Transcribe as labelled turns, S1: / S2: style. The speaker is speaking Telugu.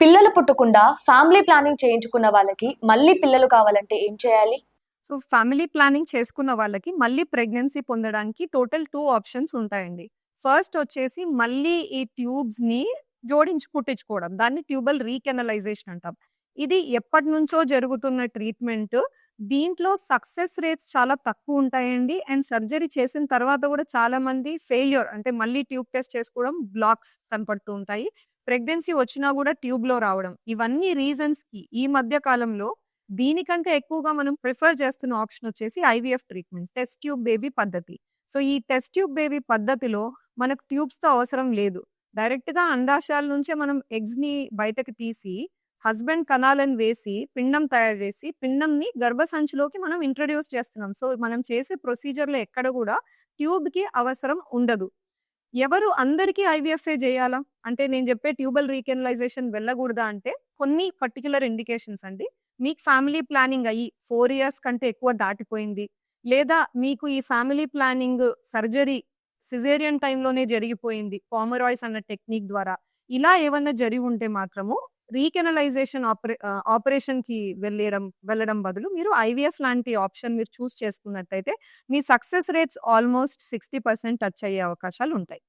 S1: పిల్లలు పుట్టకుండా ఫ్యామిలీ ప్లానింగ్ చేయించుకున్న వాళ్ళకి మళ్ళీ పిల్లలు కావాలంటే ఏం చేయాలి?
S2: సో, ఫ్యామిలీ ప్లానింగ్ చేసుకున్న వాళ్ళకి మళ్ళీ ప్రెగ్నెన్సీ పొందడానికి టోటల్ 2 ఆప్షన్స్ ఉంటాయండి. ఫస్ట్ వచ్చేసి మళ్ళీ ఈ ట్యూబ్స్‌ని కుట్టించుకోవడం. దాన్ని ట్యూబల్ రీకెనలైజేషన్ అంటాం. ఇది ఎప్పటినుంచో జరుగుతున్న ట్రీట్మెంట్. దీంట్లో సక్సెస్ రేట్స్ చాలా తక్కువుంటాయండి. అండ్ సర్జరీ చేసిన తర్వాత కూడా చాలామంది ఫెయిల్యూర్ అంటే మళ్ళీ ట్యూబ్ టెస్ట్ చేసుకోవడం, బ్లాక్స్ కనపడుతూ ఉంటాయి. ప్రెగ్నెన్సీ వచ్చినా కూడా ట్యూబ్‌లో రావడం. ఇవన్నీ రీజన్స్‌కి ఈ మధ్య కాలంలో దీనికంటే ఎక్కువగా మనం ప్రిఫర్ చేస్తున్న ఆప్షన్ వచ్చేసి IVF treatment. Test tube baby పద్ధతి. సో, ఈ టెస్ట్ ట్యూబ్ బేబీ పద్ధతిలో మనకు ట్యూబ్స్‌తో అవసరం లేదు. డైరెక్ట్‌గా అండాశయాల నుంచే మనం ఎగ్స్‌ని బయటకి తీసి, హస్బెండ్ కణాలను వేసి, పిండం తయారు చేసి, పిండంని గర్భసంచిలోకి మనం ఇంట్రొడ్యూస్ చేస్తున్నాం. సో, మనం చేసే ప్రొసీజర్‌లో ఎక్కడ కూడా ట్యూబ్‌కి అవసరం ఉండదు. ఎవరు అందరికీ ఐవీఎఫ్ఏ చేయాలా? అంటే నేను చెప్పే ట్యూబల్ రీకెనలైజేషన్ వెళ్ళకూడదా అంటే కొన్ని పర్టిక్యులర్ ఇండికేషన్స్ అండి. మీకు ఫ్యామిలీ ప్లానింగ్ అయ్యి 4 ఇయర్స్ కంటే ఎక్కువ దాటిపోయింది. లేదా మీకు ఈ ఫ్యామిలీ ప్లానింగ్ సర్జరీ సిజేరియన్ టైమ్‌లోనే జరిగిపోయింది. పామరాయిస్ అన్న టెక్నిక్ ద్వారా. ఇలా ఏమన్నా జరిగి ఉంటే మాత్రము రీకెనలైజేషన్ ఆపరేషన్‌కి వెళ్ళడం బదులు మీరు ఐవీఎఫ్ లాంటి ఆప్షన్ మీరు చూజ్ చేసుకున్నట్టయితే మీ సక్సెస్ రేట్స్ ఆల్‌మోస్ట్ 60% టచ్ అయ్యే అవకాశాలుంటాయి.